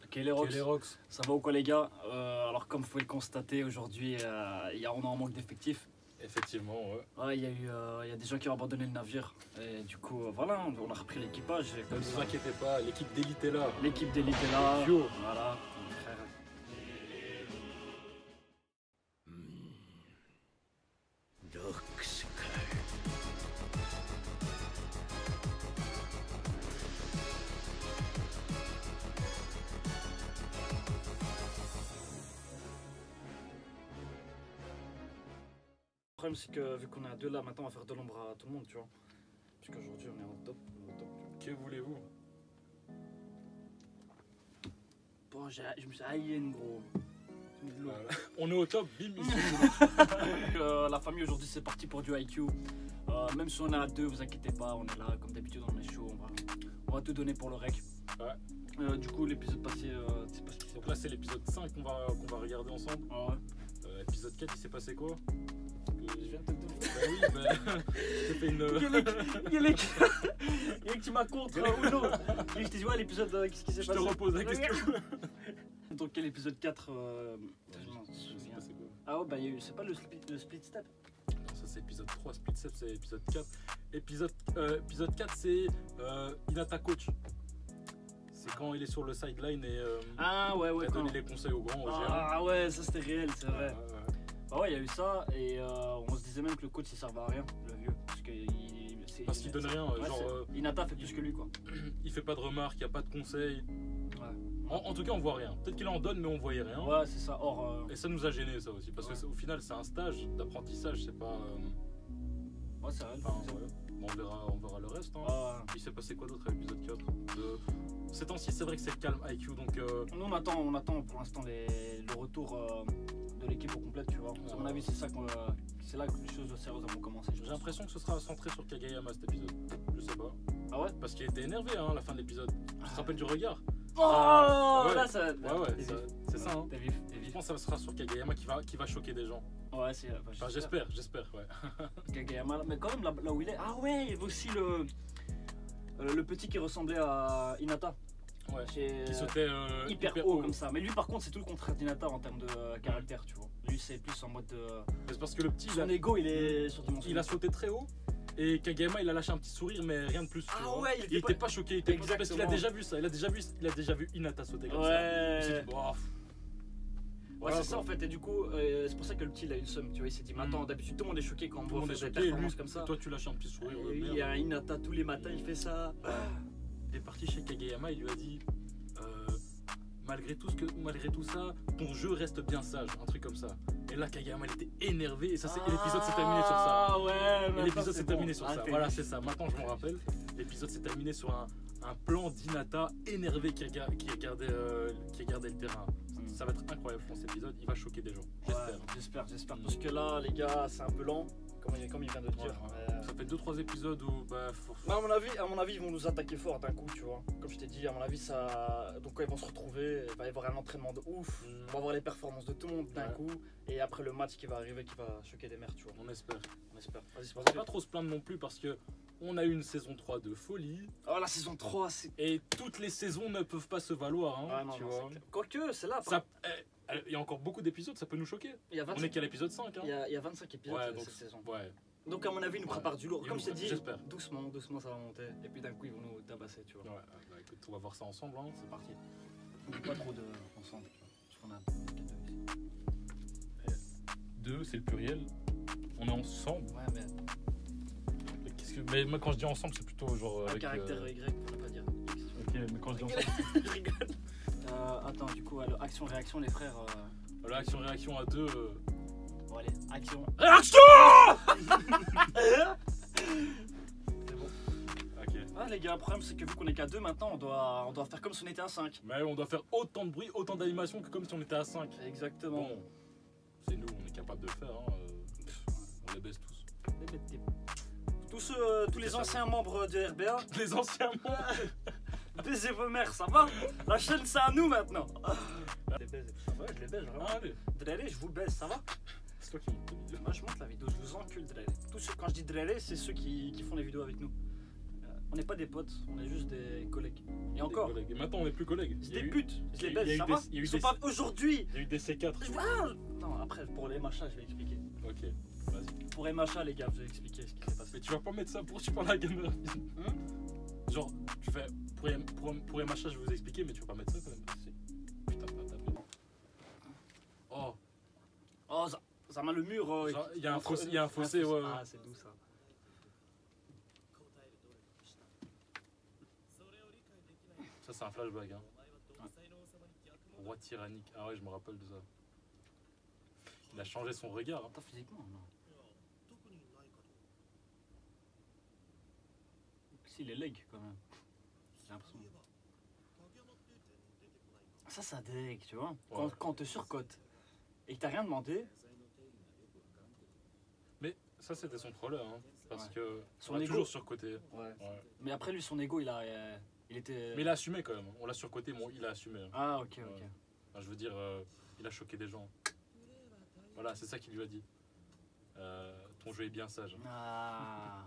K-Lerox. Ça va ou quoi les gars? Alors comme vous pouvez le constater aujourd'hui, on a un manque d'effectifs. Effectivement, ouais. Ouais, il y a des gens qui ont abandonné le navire. Et du coup, voilà, on a repris l'équipage. Ne vous inquiétez pas, l'équipe d'élite est là. L'équipe d'élite est là. Yo. Voilà, mon frère. Le problème c'est que vu qu'on est à deux là, maintenant on va faire de l'ombre à tout le monde, tu vois. Parce qu'aujourd'hui on est au top. Que voulez-vous? Bon, je me suis haïé, gros. J'ai mis de l'eau. Voilà. On est au top, bim, ici. La famille aujourd'hui c'est parti pour du IQ. Même si on est à deux, vous inquiétez pas, on est là comme d'habitude, on est chaud, on va tout donner pour le rec. Ouais. Du coup l'épisode passé, c'est pas ce qui s'est Donc là c'est l'épisode 5 qu'on va regarder ensemble. Ah ouais. Épisode 4, il s'est passé quoi? Je viens de te demander. Bah oui, bah, j'ai fait une... Il y a que tu m'as contre ou non. Et je t'ai dit ouais l'épisode, qu'est-ce qui s'est passé? Je te repose la question. Donc quel épisode 4 je m'en C'est souviens. passé quoi? Ah ouais bah c'est pas le split step. Non, ça c'est épisode 3, Split Step c'est épisode 4. Épisode 4 c'est Hinata Coach. C'est quand il est sur le sideline et Ah ouais il a donné quand... les conseils aux grands, aux géants. Ah ouais ça c'était réel, c'est vrai. Ouais. Bah ouais il y a eu ça et on se disait même que le coach il servait à rien, le vieux. Parce qu'il donne rien, ouais, genre... Hinata fait plus que lui quoi. Il fait pas de remarques, il n'y a pas de conseils. Ouais. En tout cas on voit rien. Peut-être qu'il en donne mais on voyait rien. Ouais c'est ça, or... Et ça nous a gêné ça aussi, parce Ouais. que au final c'est un stage d'apprentissage, c'est pas... Ouais c'est réel. Enfin, ouais. Bon, on verra le reste. Hein. Ah, Il s'est passé quoi d'autre à l'épisode 4 Ces temps-ci c'est vrai que c'est le calme IQ, donc... nous on attend pour l'instant le retour de l'équipe au complet, tu vois. À mon avis c'est là que les choses sérieuses vont commencer. J'ai l'impression que ce sera centré sur Kageyama cet épisode. Je sais pas. Ah ouais? Parce qu'il était énervé hein, à la fin de l'épisode. Tu te rappelles du regard? Oh ouais. là ça... Ouais, c'est ça. Hein. T'es vif. Je pense que ça sera sur Kageyama qui va choquer des gens. Ouais c'est... Enfin, j'espère, ouais. Kageyama, mais quand même là où il est... Ah ouais, il y avait aussi le petit qui ressemblait à Hinata. Ouais. Qui Qui sautait hyper haut comme ça. Mais lui par contre c'est tout le contraire d'Hinata en termes de caractère, tu vois. Lui c'est plus en mode... C'est parce que le petit, son ego il est surdimensionné. il a sauté très haut. Et Kageyama il a lâché un petit sourire mais rien de plus. Tu vois. Ouais, il était pas choqué, il était pas... parce qu'il a Exactement. déjà vu ça, il a déjà vu Hinata sauter comme ça. Ouais. Il s'est dit, bof. Ouais, Voilà, c'est ça quoi. en fait, et du coup, c'est pour ça que le petit il a eu le seum, tu vois. Il s'est dit, mais attends, d'habitude tout le monde est choqué quand on Tout le voit monde faire est des choqué, performances lui, comme ça. toi tu lâches un petit sourire. Et il y a Hinata tous les matins, il fait ça. Il est parti chez Kageyama, il lui a dit malgré tout ça, ton jeu reste bien sage, un truc comme ça. Et là Kageyama il était énervé et l'épisode s'est terminé sur ça. Ah ouais, Et l'épisode s'est terminé sur ça. t'es Voilà, vif. c'est ça. Maintenant je m'en rappelle. L'épisode s'est terminé sur un plan d'Hinata énervé qui a gardé le terrain. Ça va être incroyable, je pense, cet épisode. Il va choquer des gens. J'espère. J'espère. Parce que là, les gars, c'est un peu lent, comme il vient de le dire. Ça fait 2-3 épisodes où Mais à mon avis, ils vont nous attaquer fort d'un coup, tu vois. Comme je t'ai dit, à mon avis, ça. Donc quand ils vont se retrouver, il va y avoir un entraînement de ouf. On va voir les performances de tout le monde d'un coup. Et après le match qui va arriver, qui va choquer des mers, tu vois. on espère. Vas-y, c'est On va pas trop se plaindre non plus parce que on a eu une saison 3 de folie. Oh, la saison 3, c'est. Et toutes les saisons ne peuvent pas se valoir. Hein, Ah non, tu non, vois. c'est clair. Quoique, c'est là. Il y a encore beaucoup d'épisodes, ça peut nous choquer. Il y a On 25, est qu'à l'épisode 5. Hein. il y a 25 épisodes Ouais, cette donc, saison. ouais. Donc à mon avis, ils nous préparent du lourd. Ils Comme nous je t'ai dit, j'espère. doucement ça va monter. Et puis d'un coup, ils vont nous tabasser, tu vois. Ouais, bah, écoute, on va voir ça ensemble. Hein. C'est parti. On dit pas trop de ensemble, tu vois. Parce qu'on a 4 ici. 2, c'est le pluriel. On est ensemble. Ouais, mais Mais moi, quand je dis ensemble, c'est plutôt genre. un Avec, caractère Y pour ne pas dire X. Ok, mais quand je dis ensemble. Je rigole. Attends, du coup, action-réaction, les frères. Voilà, action-réaction à 2. Bon, allez, action. Réaction. C'est bon. Ok. Ah, les gars, le problème, c'est que vu qu'on est qu'à 2 maintenant, on doit faire comme si on était à 5. Mais on doit faire autant de bruit, autant d'animation que comme si on était à 5. Exactement. Bon, c'est nous, on est capable de le faire. Hein. On les baisse tous. Tous les anciens membres de RBA, Les anciens membres. baisez vos mères, ça va? La chaîne, c'est à nous maintenant. Je les baise et tout ça. Ouais, je les baise vraiment. Allez, Drélé, je vous baise, ça va? c'est toi qui montes les vidéos. Moi, je monte la vidéo, je vous encule, Drélé. Quand je dis Drélé, c'est ceux qui font les vidéos avec nous. On n'est pas des potes, on est juste des collègues. Et encore, Et maintenant, on n'est plus collègues. c'est Il y a des eu- putes, je les il y a baise, eu ça des- va il y a eu Ils sont des- pas aujourd'hui. Il y a eu des C4. Non, après, pour les machins, je vais expliquer. Ok, vas-y. Pour les machins, les gars, je vais expliquer ce qui s'est passé. Mais tu vas pas mettre ça pour Super la Gamer. Genre, tu fais. Pour MHA, je vais vous expliquer, mais tu vas pas mettre ça quand même. Putain, pas tapé. Oh, Oh, ça m'a le mur. genre, il y a un entre- fossé, il y a un fossé, ouais. Ah, c'est doux ça. Ça, c'est un flashback, hein. Roi tyrannique. Ah ouais, je me rappelle de ça. Il a changé son regard. Hein. Attends, physiquement, non. Si, les legs quand même. J'ai l'impression. Ça dégue, tu vois. Ouais. Quand on te surcote et que t'as rien demandé, Mais ça, c'était son troller, hein. Parce Ouais. que. Son On l'a ego. toujours surcoté. ouais. Ouais. Mais après, lui, son ego, il était. Mais il a assumé quand même. On l'a surcoté, bon, il a assumé. Hein. Ah, ok, Ouais. ok. Enfin, je veux dire, il a choqué des gens. Voilà, c'est ça qu'il lui a dit. Ton jeu est bien sage. Ah.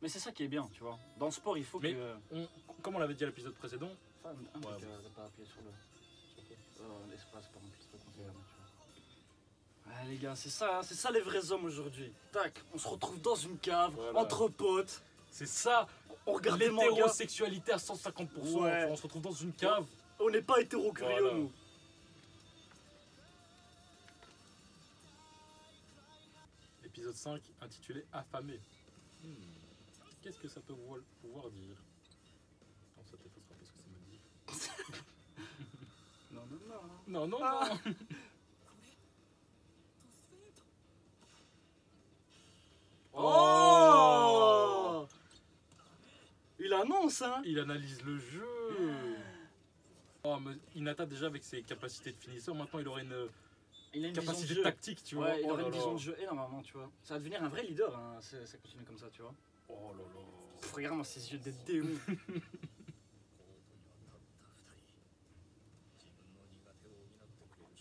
Mais c'est ça qui est bien, tu vois. Dans le sport, il faut Mais- que. Comme on l'avait dit à l'épisode précédent, Enfin, un Ouais, truc, bon. de pas appuyer sur l'espace par exemple, c'est conseillé, tu vois. Ouais, les gars, c'est ça les vrais hommes aujourd'hui. Tac, on se retrouve dans une cave, Voilà. entre potes, c'est ça, on regarde des mangas. l'hétérosexualité à 150%. Ouais. On se retrouve dans une cave. On n'est pas hétéro-curieux, Voilà. nous. Épisode 5 intitulé Affamé. Qu'est-ce que ça peut pouvoir dire? Non, ça t'effacera parce que ça me dit. Non, non, non. Non, non, Ah. non. Oh, il annonce, hein. Il analyse le jeu. Oh, mais Hinata, déjà avec ses capacités de finisseur, maintenant il aurait une Il a une vision de capacité jeu. tactique, tu vois. Ouais, il Oh aurait là une vision là. de jeu énormément, tu vois. Ça va devenir un vrai leader, hein, ça continue comme ça, tu vois. Oh là là. Pff, regarde-moi ces yeux de démon.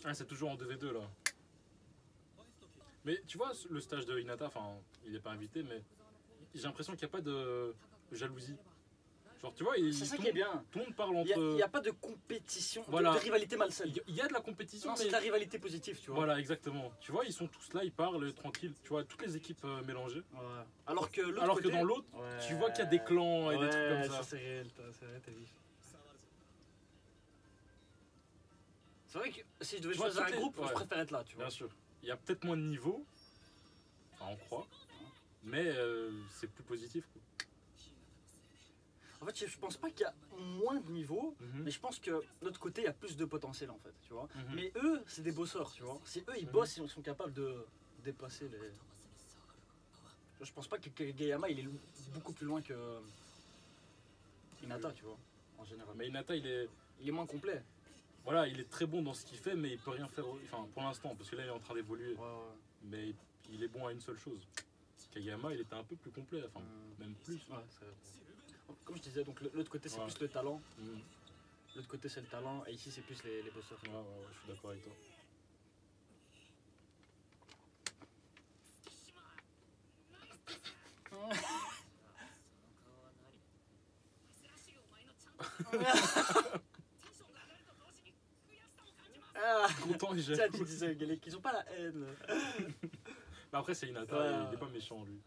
Ah, c'est toujours en 2v2 là. Mais tu vois, le stage de Hinata, enfin, il n'est pas invité, mais j'ai l'impression qu'il n'y a pas de jalousie. Genre, tu vois, C'est ça tout, qui est bien. tout le monde parle Il entre. n'y a pas de compétition, Voilà. de rivalité malsaine. Il y a de la compétition, Non, c'est mais. de la rivalité positive, tu vois. Voilà, exactement. Tu vois, ils sont tous là, ils parlent tranquilles. Tu vois, toutes les équipes mélangées. Ouais. Alors que l'autre Alors côté... que dans l'autre, Ouais. tu vois qu'il y a des clans et des trucs Ouais, comme ça. c'est réel, c'est vrai, t'es vif. C'est vrai que si je devais Tu vois, choisir un toutes les- groupe, je ouais. préfère être là, tu vois. Bien sûr. Il y a peut-être moins de niveau. Enfin, on croit. Mais c'est plus positif. Quoi. En fait, je pense pas qu'il y a moins de niveaux, Mhm. mais je pense que de l'autre côté, il y a plus de potentiel en fait, tu vois. Mhm. Mais eux, c'est des bosseurs, tu vois. Si eux, ils Mhm. bossent, ils sont capables de dépasser les... Je pense pas que Kageyama, il est beaucoup plus loin que Hinata, tu vois, en général. Mais Hinata, il est. Il est moins complet. Voilà, il est très bon dans ce qu'il fait, mais il peut rien faire. Enfin, pour l'instant, parce que là, il est en train d'évoluer. Ouais, ouais. Mais il est bon à une seule chose. Kageyama, il était un peu plus complet, enfin, même plus. Ouais, comme je disais, donc l'autre côté c'est Ouais. plus le talent, Mhm. l'autre côté c'est le talent, et ici c'est plus les bosseurs. Ouais, je suis d'accord avec toi. Ah, Content, il tiens, jette. tu disais qu'ils ont pas la haine. Mais après, c'est Hinata, Ouais. il est pas méchant, lui.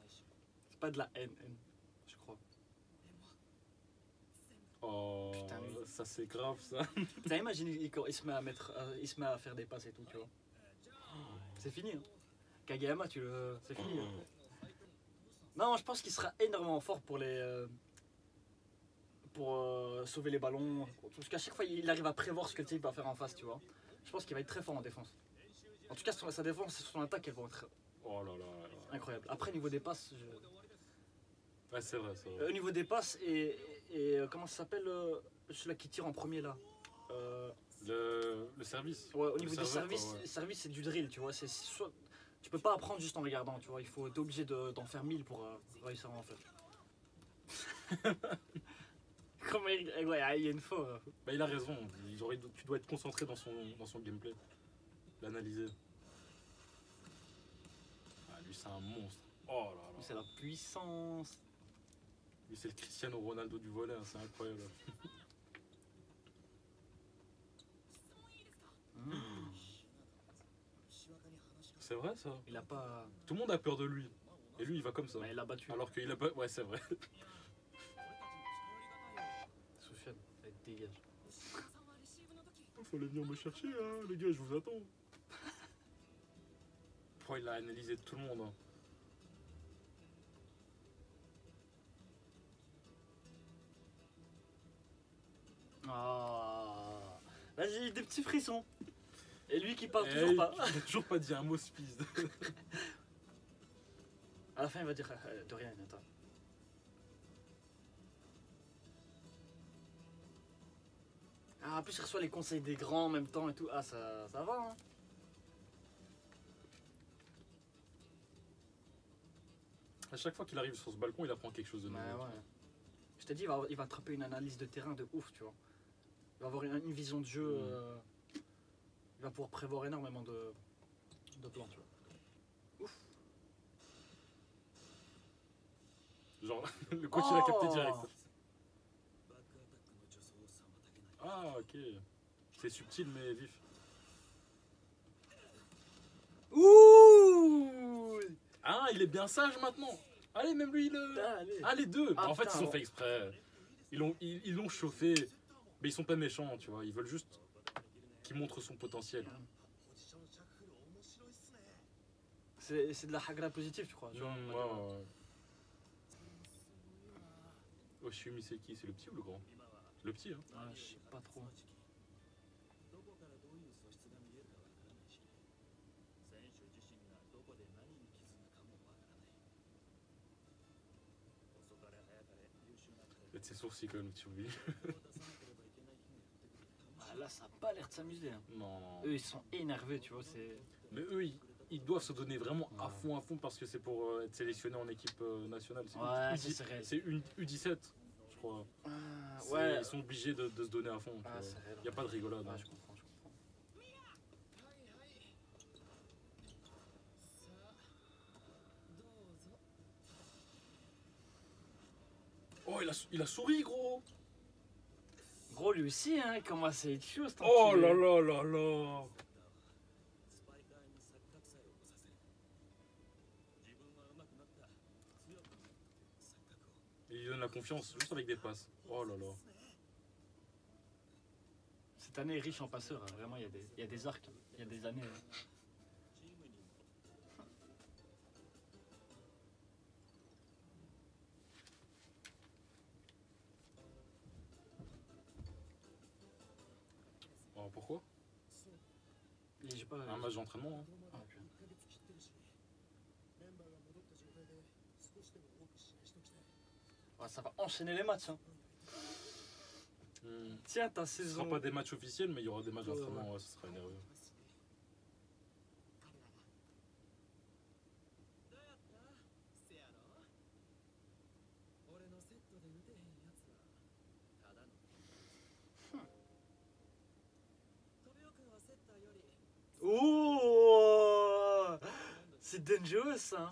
C'est pas de la haine, je crois. Oh, Putain, oui. ça c'est grave, ça. T'as imaginé il se met à mettre, il se met à faire des passes et tout, tu vois. C'est fini. Hein. Kageyama, c'est fini. Hein. Non, je pense qu'il sera énormément fort pour sauver les ballons. Parce qu'à chaque fois, il arrive à prévoir ce que le type va faire en face, tu vois. Je pense qu'il va être très fort en défense. En tout cas, sa défense et son attaque, elles vont être Oh là là. incroyables. Après, niveau des passes, Ouais, c'est vrai, c'est vrai. au niveau des passes comment ça s'appelle celui-là qui tire en premier là Le service. Ouais, au Le niveau des serveur, services, quoi, ouais. service c'est du drill, tu vois. Tu peux pas apprendre juste en regardant, tu vois. T'es obligé d'en faire 1000 pour réussir à en faire. Comment il y a une fois. Bah, il a raison, tu dois être concentré dans son gameplay. L'analyser. Ah, lui, c'est un monstre. Oh là là. C'est la puissance. Lui, c'est le Cristiano Ronaldo du volet, hein, c'est incroyable. Mmh. C'est vrai ça. Il a pas. Tout le monde a peur de lui. Et lui, il va comme ça. Bah, il a battu. Alors qu'il a pas. Ouais, c'est vrai. Soufiane, allez, dégage. Fallait venir me chercher, hein, les gars, je vous attends. Oh, il a analysé tout le monde. Hein. Ah. Là, j'ai des petits frissons. Et lui qui parle Eh, toujours pas. Il a toujours pas dit un mot, Spice. À la fin, il va dire de rien, attends. Ah, en plus, il reçoit les conseils des grands en même temps et tout. Ah, ça va, hein. À chaque fois qu'il arrive sur ce balcon, il apprend quelque chose de nouveau. Ouais, ouais. Je t'ai dit, il va attraper une analyse de terrain de ouf, tu vois. Il va avoir une vision de jeu. Il va pouvoir prévoir énormément de plans, tu vois. Ouf. Genre, le coach il a capté direct. Ah, ok. C'est subtil mais vif. Ouh. Ah, il est bien sage maintenant. Allez, même lui, Allez. Ah, les deux. Ah, En fait, putain, ils ont ouais. fait exprès. Ils l'ont chauffé. Mais ils sont pas méchants, tu vois. Ils veulent juste qu'il montre son potentiel. C'est de la hagra positive, tu crois. Tu vois, Ouais, ouais, ouais. Oshimi, c'est qui? C'est le petit ou le grand? Le petit, hein. Ah, je sais pas trop. Peut-être ses sourcils quand même, le petit Obi. Ah, là, ça a pas l'air de s'amuser. Hein. Non. Eux, ils sont énervés, tu vois. Mais eux, ils doivent se donner vraiment à Ouais. fond parce que c'est pour être sélectionné en équipe nationale. C'est Ouais, U10 c'est réel. c'est une U17, je crois. Ah, C'est- ouais. Ils sont obligés de se donner à fond. tu Ah, vois. c'est réel. Il n'y a pas de rigolade. Ouais, hein. je comprends, je comprends. Oh, il a souri, gros. Gros, lui aussi, hein, il commence à être chaud, cet Oh enculé. là là là là. Il lui donne la confiance juste avec des passes. Oh là là. Cette année est riche en passeurs, hein. Vraiment, il y a des arcs, hein. Il y a des années. Hein. Oh, pourquoi? Et j'ai pas. Un match d'entraînement. Hein. Ah, ok. Ouais, ça va enchaîner les matchs. Hein. Tiens, ta Ce ne saison. sera pas des matchs officiels, mais il y aura des matchs Ouais, d'entraînement. Ouais, ce sera énervé. Oh, c'est dangereux ça. Hein.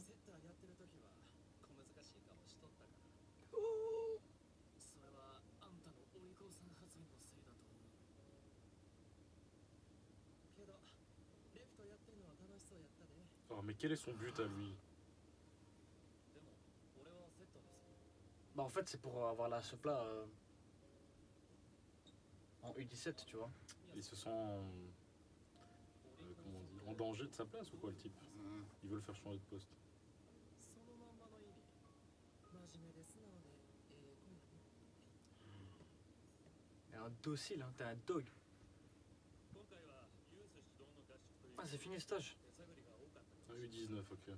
Oh, mais quel est son but à lui? Bah en fait c'est pour avoir la ce plat en U17 tu vois. Il se sent comment on dit, en danger de sa place ou quoi, le type? Il veut le faire changer de poste. T'es un docile, hein, t'es un dog. Ah c'est fini le stage. Un U19, ok.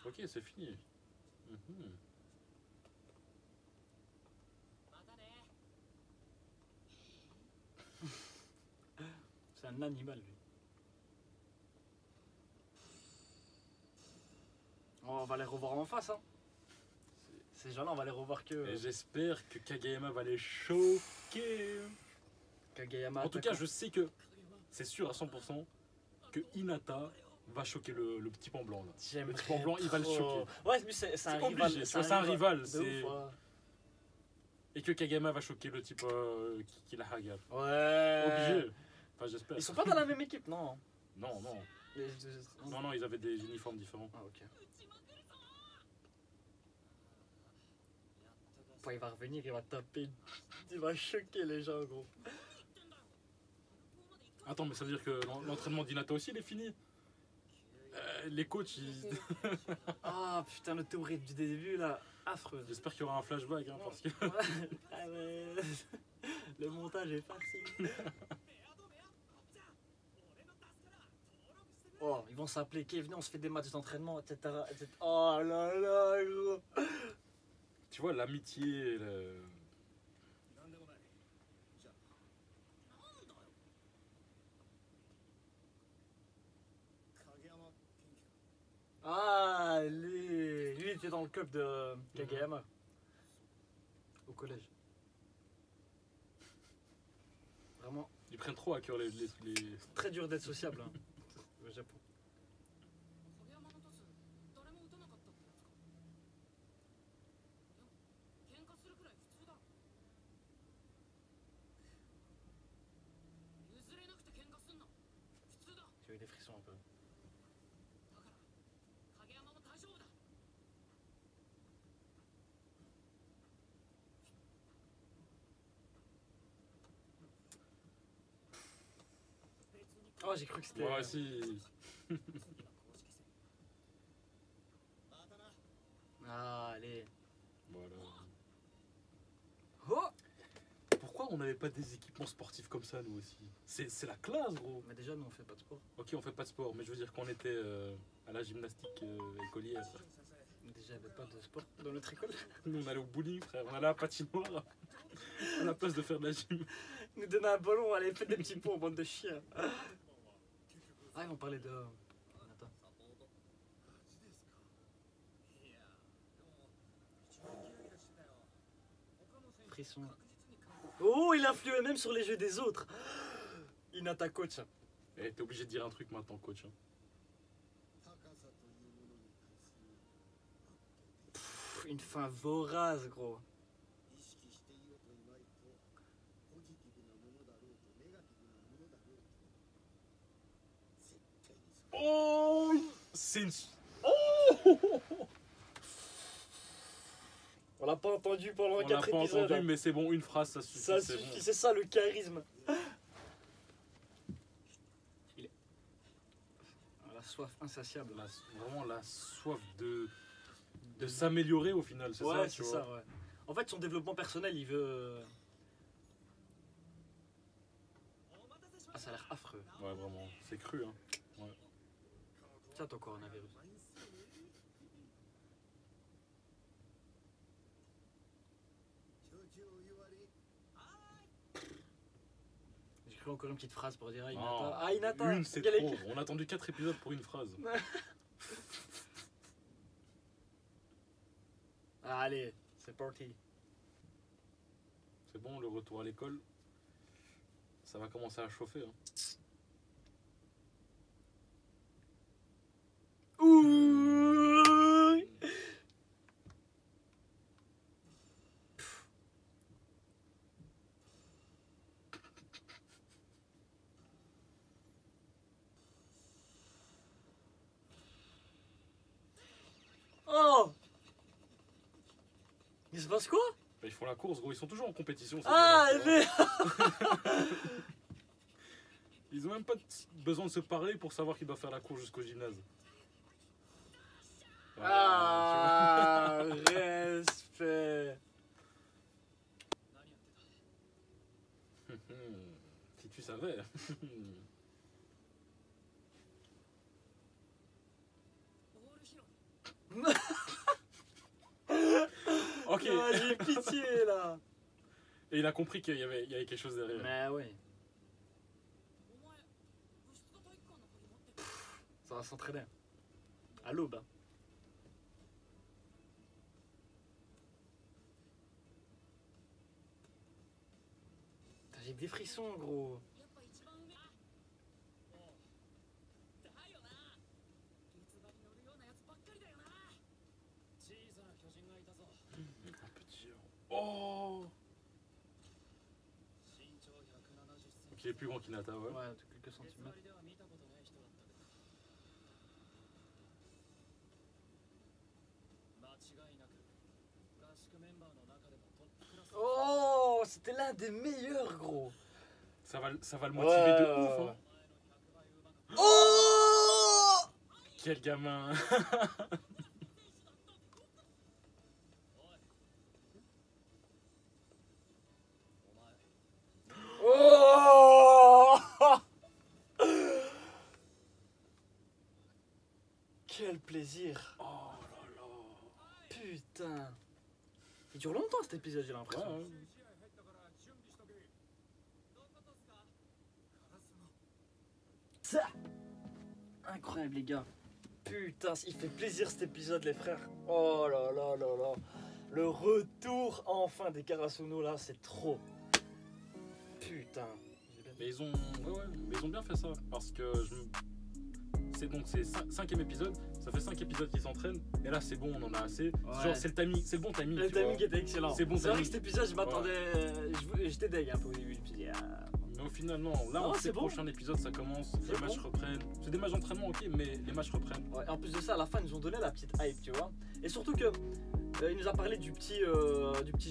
Ok, c'est fini. Mhm. C'est un animal lui. On va les revoir en face hein. Ces gens-là, on va les revoir Et que j'espère que Kageyama va les choquer. Kageyama. En tout cas, je sais que c'est sûr à 100% que Hinata va choquer le petit pan blanc là. Le petit pan blanc, il va le choquer. Ouais, lui, c'est un C'est rival. obligé, tu vois, c'est un rival. de c'est- ouf, ouais. Et que Kageyama va choquer le type qui la haga. Ouais. Obligé. Enfin, j'espère. Ils sont pas dans la même équipe, non. Non, non. Les- Non, non, ils avaient des uniformes différents. Ah, ok. Bon, il va revenir, il va taper. Il va choquer les gens, gros. Attends, mais ça veut dire que l'entraînement d'Hinata aussi, il est fini. Les coachs, ils... Ah putain, le théorie du début là, affreux. j'espère qu'il y aura un flashback. Hein, parce que... Ah, mais... Le montage est facile. Oh, ils vont s'appeler Kevin, on se fait des matchs d'entraînement, etc., etc. Oh là là, gros. Tu vois, l'amitié, le... Ah, lui, il était dans le club de Kageyama. Au collège. Vraiment, ils prennent trop à cœur les... très dur d'être sociable hein, au Japon. J'ai eu des frissons un peu. Oh, j'ai cru que c'était. Ouais, si. Ah, allez. Voilà. Oh. Pourquoi on n'avait pas des équipements sportifs comme ça, nous aussi? C'est la classe, gros. Mais déjà, nous on fait pas de sport. Ok, on fait pas de sport, mais je veux dire qu'on était à la gymnastique écolière. Déjà, il n'y avait pas de sport dans notre école. Nous, on allait au bowling, frère. On allait à la patinoire à la place de faire de la gym. Ils nous donnaient un ballon, allez, faites des petits pots, bande de chiens. Ah, ils vont parler de. Attends. Frisson. Oh, il influait même sur les jeux des autres. Hinata coach. Et t'es obligé de dire un truc maintenant, coach. Hein. Pff, une fin vorace, gros. Oh, c'est une... On l'a pas entendu pendant On l'a 4 pas épisodes. entendu, hein. mais c'est bon, une phrase, ça suffit. Ça c'est suffit, bon. c'est ça le charisme. Il est... La soif insatiable. Vraiment la soif de s'améliorer au final, c'est Ouais, ça, c'est tu ça, vois. ouais. En fait, son développement personnel, il veut. Ah, ça a l'air affreux. Ouais, vraiment, c'est cru. Hein. Tiens, ton coronavirus. J'ai cru encore une petite phrase pour dire Hinata. Oh, Ah, Hinata. une, c'est quelle trop. équipe. On a attendu 4 épisodes pour une phrase. Ah, allez, c'est parti. C'est bon, le retour à l'école, ça va commencer à chauffer. Hein. Ouh. Oh. Il se passe quoi? Ils font la course, gros, ils sont toujours en compétition. ces Ah, deux-là, tu vois. mais... Ils ont même pas besoin de se parler pour savoir qu'ils doivent faire la course jusqu'au gymnase. Ah, respect. Si tu savais. Ok. Ah, j'ai pitié là. Et il a compris qu'il y avait quelque chose derrière. Mais ouais. Ça va s'entraîner. À l'aube. Hein. j'ai des frissons, gros. Un petit géant. Oh. Donc il est plus grand qu'Hinata, ouais. Ouais, de quelques centimètres. Oh, c'était l'un des meilleurs, gros. Ça va le motiver de ouf, hein. Oh! Quel gamin. Oh! Quel plaisir. Oh là là. Putain. Il dure longtemps cet épisode, j'ai l'impression. Ouais, ouais. Ça. Incroyable les gars. Putain, il fait plaisir cet épisode les frères. Oh là là là là. Le retour enfin des Karasuno là, c'est trop. Putain. Mais ils ont, mais ils ont bien fait ça parce que c'est donc c'est 5e épisode, ça fait 5 épisodes qu'ils s'entraînent et là c'est bon, on en a assez. Ouais. Genre c'est le timing, c'est le bon timing. Le tu vois. timing était excellent. C'est bon C'est vrai timing. que cet épisode, je m'attendais. J'étais deg un peu au début. Je me suis dit, ah. Mais au final non, là Non, on c'est sait le bon. prochain épisode ça commence, C'est les matchs bon. reprennent. C'est des matchs d'entraînement ok, mais les matchs reprennent. Ouais, en plus de ça, à la fin, ils nous ont donné la petite hype, tu vois. Et surtout que il nous a parlé du petit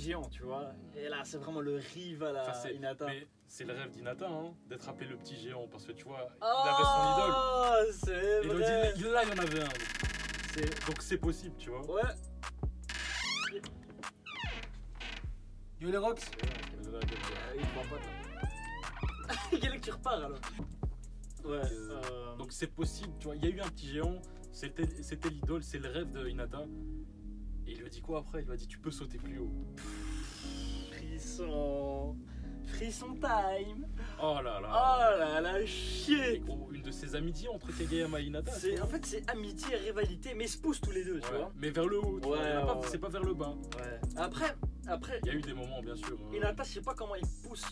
géant, tu vois. Et là, c'est vraiment le rival à Enfin, Hinata. mais c'est le rêve d'Hinata hein, d'être appelé le petit géant parce que tu vois, il Ah, avait son idole. c'est Et vrai. là il y en avait un. Donc c'est possible, tu vois. Ouais. Yo les Rox. Il voit pas là. Quel est que tu repars alors? Ouais. Donc c'est possible, tu vois. Il y a eu un petit géant, c'était l'idole, c'est le rêve de Hinata. Et il lui a dit quoi après? Il lui a dit tu peux sauter plus haut. Frisson. Frisson time. Oh là là. Oh là là, Et chier. gros, une de ses amitiés entre Kageyama et Hinata. tu C'est, vois. en fait, c'est amitié et rivalité, mais ils se poussent tous les deux, tu Ouais, vois. mais vers le haut, tu vois. Ouais, Il y en a pas- ouais. C'est pas vers le bas. Ouais. Après, Il y a eu des moments, bien sûr. Hinata, je sais pas comment il pousse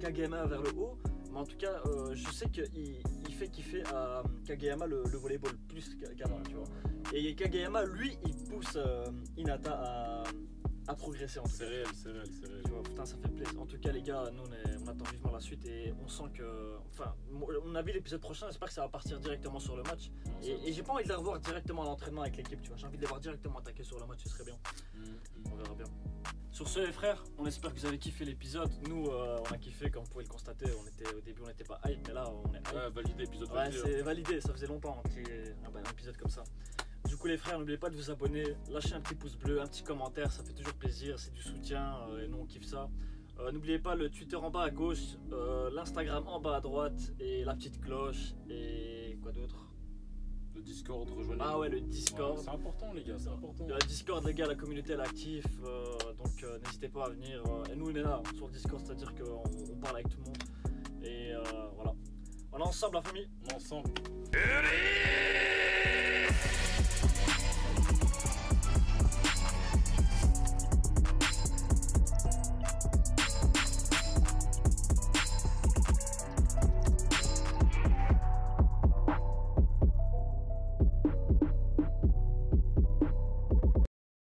Kageyama vers le haut, mais en tout cas, je sais qu'il fait kiffer à Kageyama le volleyball plus qu'avant, tu vois. Et Kageyama, lui, il pousse Hinata à progresser en tout cas. C'est réel, c'est réel, c'est réel. Tu vois, putain, ça fait plaisir. En tout cas, les gars, nous, on attend vivement la suite et on sent que. Enfin, on a vu l'épisode prochain, j'espère que ça va partir directement sur le match. Et j'ai pas envie de les revoir directement à l'entraînement avec l'équipe, tu vois. J'ai envie de les voir directement attaquer sur le match, ce serait bien. On verra bien. Sur ce, les frères, on espère que vous avez kiffé l'épisode. Nous, on a kiffé, comme vous pouvez le constater. Au début, on n'était pas hype, mais là, on est hype. Ouais, validé, épisode Ouais, validé. c'est validé, ça faisait longtemps qu'il y ait un épisode comme ça. Du coup les frères, n'oubliez pas de vous abonner, lâchez un petit pouce bleu, un petit commentaire, ça fait toujours plaisir, c'est du soutien et nous on kiffe ça. N'oubliez pas le Twitter en bas à gauche, l'Instagram en bas à droite et la petite cloche et quoi d'autre? Le Discord, rejoignez. Ah ouais, le Discord. Ouais, c'est important les gars, c'est important. Le Discord les gars, la communauté elle est active, donc n'hésitez pas à venir. Et nous on est là sur le Discord, c'est-à-dire qu'on parle avec tout le monde. Et voilà. On est ensemble la famille. On est ensemble. Ready!